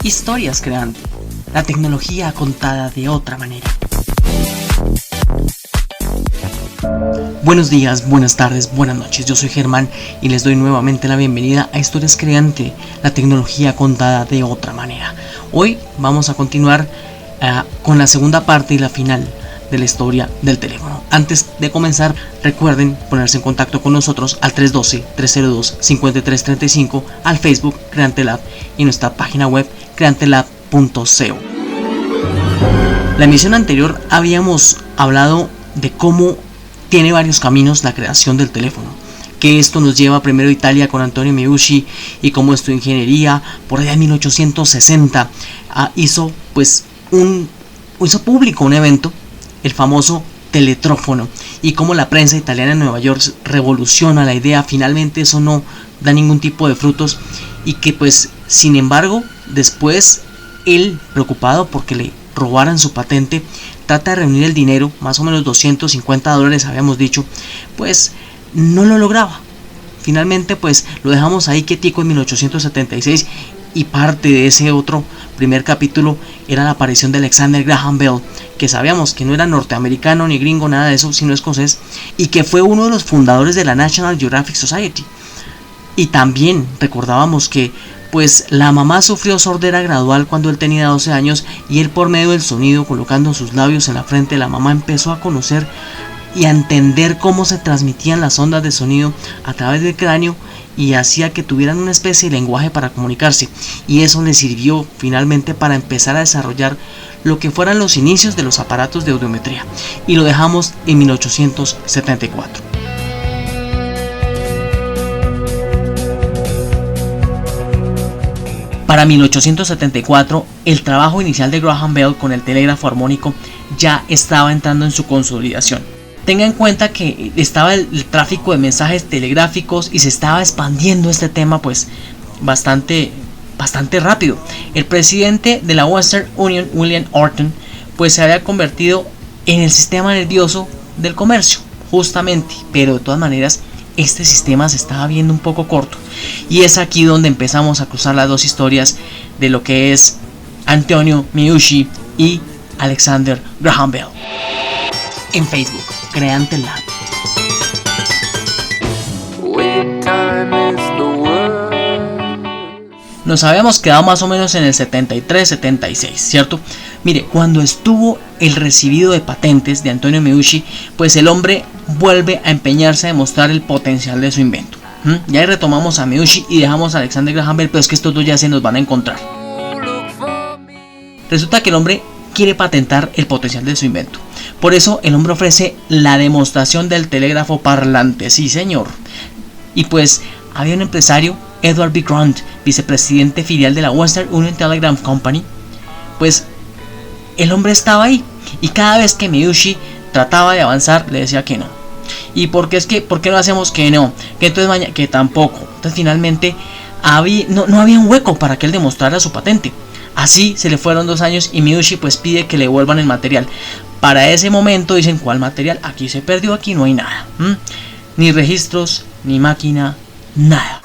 Historias Creante, la tecnología contada de otra manera. Buenos días, buenas tardes, buenas noches, yo soy Germán y les doy nuevamente la bienvenida a Historias Creante, la tecnología contada de otra manera. Hoy vamos a continuar con la segunda parte y la final de la historia del teléfono. Antes de comenzar, recuerden ponerse en contacto con nosotros al 312-302-5335, al Facebook Creantelab y nuestra página web creantelab.co. La emisión anterior habíamos hablado de cómo tiene varios caminos la creación del teléfono, que esto nos lleva primero a Italia con Antonio Meucci y cómo estudió ingeniería por allá en 1860 hizo público un evento, el famoso teletrófono, y cómo la prensa italiana en Nueva York revoluciona la idea. Finalmente eso no da ningún tipo de frutos y que sin embargo después él, preocupado porque le robaran su patente, trata de reunir el dinero, más o menos $250 habíamos dicho, no lo lograba. Finalmente lo dejamos ahí quietico en 1876, y parte de ese otro primer capítulo era la aparición de Alexander Graham Bell, que sabíamos que no era norteamericano ni gringo, nada de eso, sino escocés, y que fue uno de los fundadores de la National Geographic Society. Y también recordábamos que la mamá sufrió sordera gradual cuando él tenía 12 años, y él, por medio del sonido, colocando sus labios en la frente de la mamá, empezó a conocer y a entender cómo se transmitían las ondas de sonido a través del cráneo, y hacía que tuvieran una especie de lenguaje para comunicarse, y eso le sirvió finalmente para empezar a desarrollar lo que fueran los inicios de los aparatos de audiometría, y lo dejamos en 1874. Para 1874, el trabajo inicial de Graham Bell con el telégrafo armónico ya estaba entrando en su consolidación. Tenga en cuenta que estaba el tráfico de mensajes telegráficos y se estaba expandiendo este tema bastante rápido. El presidente de la Western Union, William Orton, se había convertido en el sistema nervioso del comercio, justamente, pero de todas maneras este sistema se estaba viendo un poco corto, y es aquí donde empezamos a cruzar las dos historias de lo que es Antonio Meucci y Alexander Graham Bell. En Facebook, Creantelab. Nos habíamos quedado más o menos en el 73-76, ¿cierto? Mire, cuando estuvo el recibido de patentes de Antonio Meucci, el hombre vuelve a empeñarse a demostrar el potencial de su invento. Ya retomamos a Meucci y dejamos a Alexander Graham Bell, pero es que estos dos ya se nos van a encontrar. Resulta que el hombre quiere patentar el potencial de su invento. Por eso el hombre ofrece la demostración del telégrafo parlante, sí señor. Y había un empresario, Edward B. Grant, vicepresidente filial de la Western Union Telegraph Company. El hombre estaba ahí, y cada vez que Meucci trataba de avanzar le decía que no. ¿Y por qué no hacemos que no? Que entonces mañana, que tampoco. Entonces finalmente no había un hueco para que él demostrara su patente. Así se le fueron 2 años y Meucci pide que le devuelvan el material. Para ese momento dicen: ¿cuál material? Aquí se perdió, aquí no hay nada. Ni registros, ni máquina, nada.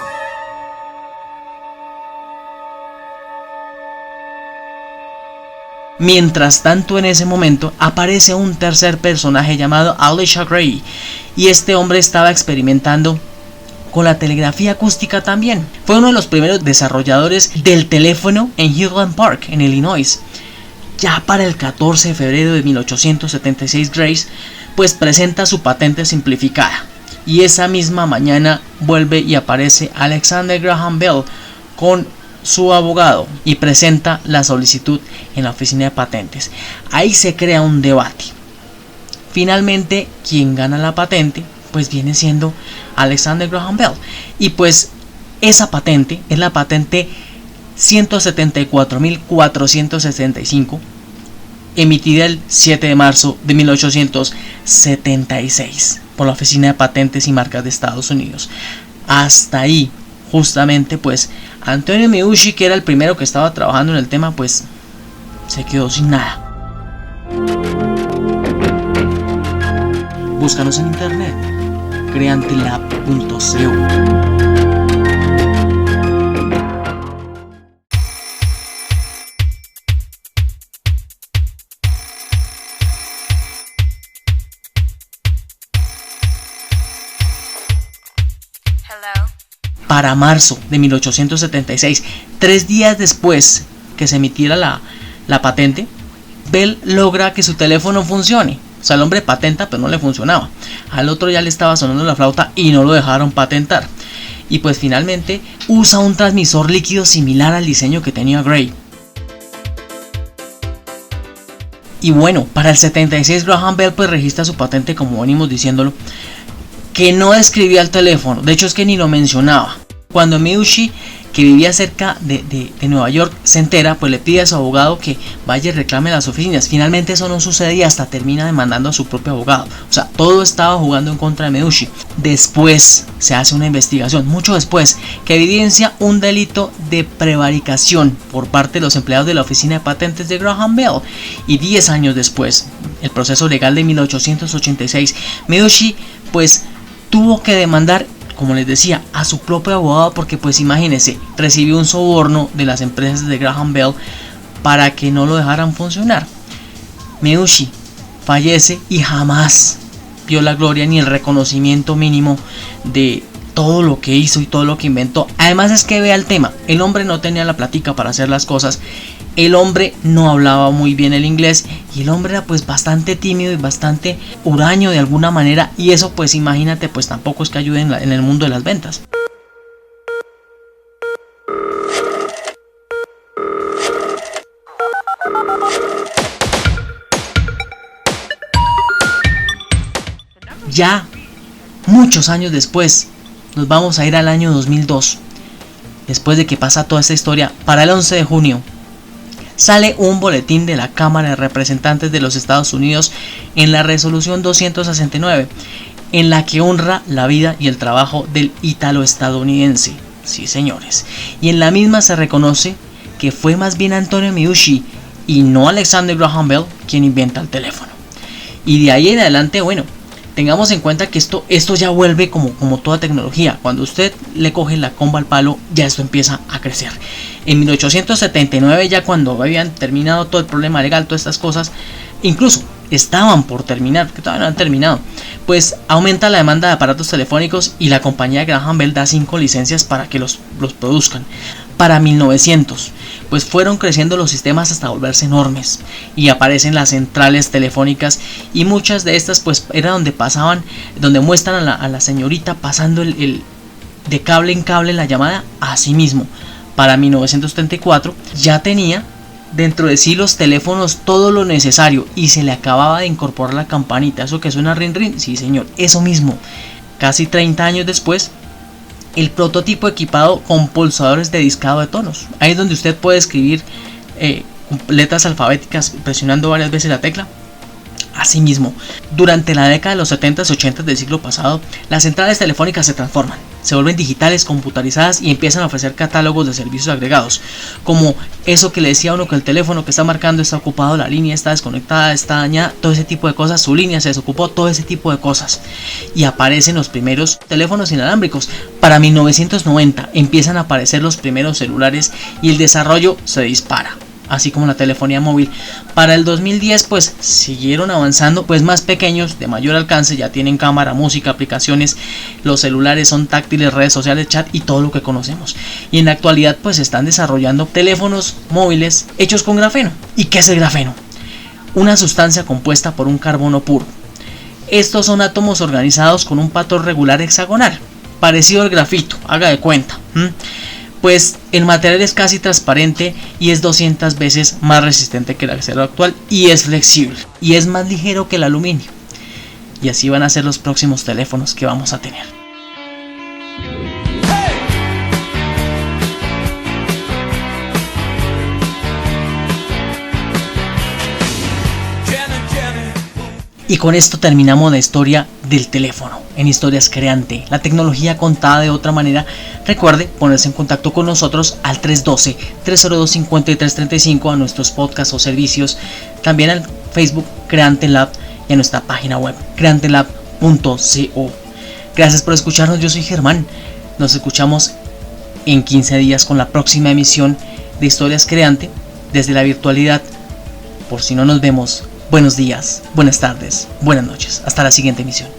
Mientras tanto, en ese momento aparece un tercer personaje llamado Elisha Gray, y este hombre estaba experimentando con la telegrafía acústica también. Fue uno de los primeros desarrolladores del teléfono en Highland Park, en Illinois. Ya para el 14 de febrero de 1876, Grace presenta su patente simplificada, y esa misma mañana vuelve y aparece Alexander Graham Bell con su abogado y presenta la solicitud en la oficina de patentes. Ahí se crea un debate. Finalmente, quien gana la patente viene siendo Alexander Graham Bell, y esa patente es la patente 174.465, emitida el 7 de marzo de 1876 por la Oficina de Patentes y Marcas de Estados Unidos. Hasta ahí, justamente, Antonio Meucci, que era el primero que estaba trabajando en el tema, se quedó sin nada. Búscanos en internet, creantelab.co. para marzo de 1876, 3 días después que se emitiera la patente, Bell logra que su teléfono funcione. O sea, el hombre patenta, pero no le funcionaba. Al otro ya le estaba sonando la flauta y no lo dejaron patentar. Y pues finalmente usa un transmisor líquido similar al diseño que tenía Gray. Y bueno, para el 76 Graham Bell pues registra su patente, como venimos diciéndolo, que no describía el teléfono. De hecho es que ni lo mencionaba. Cuando Meucci, que vivía cerca de Nueva York, se entera, pues le pide a su abogado que vaya y reclame las oficinas. Finalmente eso no sucede y hasta termina demandando a su propio abogado. O sea, todo estaba jugando en contra de Meucci. Después se hace una investigación, mucho después, que evidencia un delito de prevaricación por parte de los empleados de la oficina de patentes de Graham Bell. Y 10 años después, el proceso legal de 1886, Meucci pues tuvo que demandar, como les decía, a su propio abogado, porque pues imagínense, recibió un soborno de las empresas de Graham Bell para que no lo dejaran funcionar. Meucci fallece y jamás vio la gloria ni el reconocimiento mínimo de todo lo que hizo y todo lo que inventó. Además es que vea el tema, el hombre no tenía la plática para hacer las cosas, el hombre no hablaba muy bien el inglés y el hombre era pues bastante tímido y bastante huraño de alguna manera, y eso pues imagínate, pues tampoco es que ayude en el mundo de las ventas. Ya muchos años después, nos vamos a ir al año 2002, después de que pasa toda esta historia. Para el 11 de junio sale un boletín de la Cámara de Representantes de los Estados Unidos en la resolución 269, en la que honra la vida y el trabajo del ítalo-estadounidense. Sí, señores. Y en la misma se reconoce que fue más bien Antonio Meucci y no Alexander Graham Bell quien inventa el teléfono. Y de ahí en adelante, bueno, tengamos en cuenta que esto ya vuelve como toda tecnología. Cuando usted le coge la comba al palo, ya esto empieza a crecer. En 1879, ya cuando habían terminado todo el problema legal, todas estas cosas, incluso estaban por terminar, que todavía no han terminado, pues aumenta la demanda de aparatos telefónicos y la compañía Graham Bell da 5 licencias para que los produzcan. Para 1900, pues fueron creciendo los sistemas hasta volverse enormes y aparecen las centrales telefónicas, y muchas de estas pues era donde muestran a la señorita pasando el de cable en cable la llamada. Así mismo, para 1934 ya tenía dentro de sí los teléfonos todo lo necesario y se le acababa de incorporar la campanita, eso que suena ring ring, sí señor, eso mismo. Casi 30 años después, el prototipo equipado con pulsadores de discado de tonos. Ahí es donde usted puede escribir letras alfabéticas presionando varias veces la tecla. Asimismo, durante la década de los 70s y 80s del siglo pasado, las centrales telefónicas se transforman, se vuelven digitales, computarizadas y empiezan a ofrecer catálogos de servicios agregados, como eso que le decía a uno, que el teléfono que está marcando está ocupado, la línea está desconectada, está dañada, todo ese tipo de cosas, su línea se desocupó, todo ese tipo de cosas. Y aparecen los primeros teléfonos inalámbricos. Para 1990 empiezan a aparecer los primeros celulares y el desarrollo se dispara, así como la telefonía móvil. Para el 2010 pues siguieron avanzando, pues más pequeños, de mayor alcance, ya tienen cámara, música, aplicaciones, los celulares son táctiles, redes sociales, chat y todo lo que conocemos. Y en la actualidad pues están desarrollando teléfonos móviles hechos con grafeno. ¿Y qué es el grafeno? Una sustancia compuesta por un carbono puro. Estos son átomos organizados con un patrón regular hexagonal, parecido al grafito, haga de cuenta. Pues el material es casi transparente y es 200 veces más resistente que el acero actual, y es flexible y es más ligero que el aluminio. Y así van a ser los próximos teléfonos que vamos a tener. Y con esto terminamos la historia del teléfono en Historias Creante, la tecnología contada de otra manera. Recuerde ponerse en contacto con nosotros al 312-302-5335, a nuestros podcasts o servicios, también al Facebook Creante Lab y a nuestra página web creantelab.co. Gracias por escucharnos, yo soy Germán. Nos escuchamos en 15 días con la próxima emisión de Historias Creante desde la virtualidad. Por si no nos vemos, buenos días, buenas tardes, buenas noches. Hasta la siguiente emisión.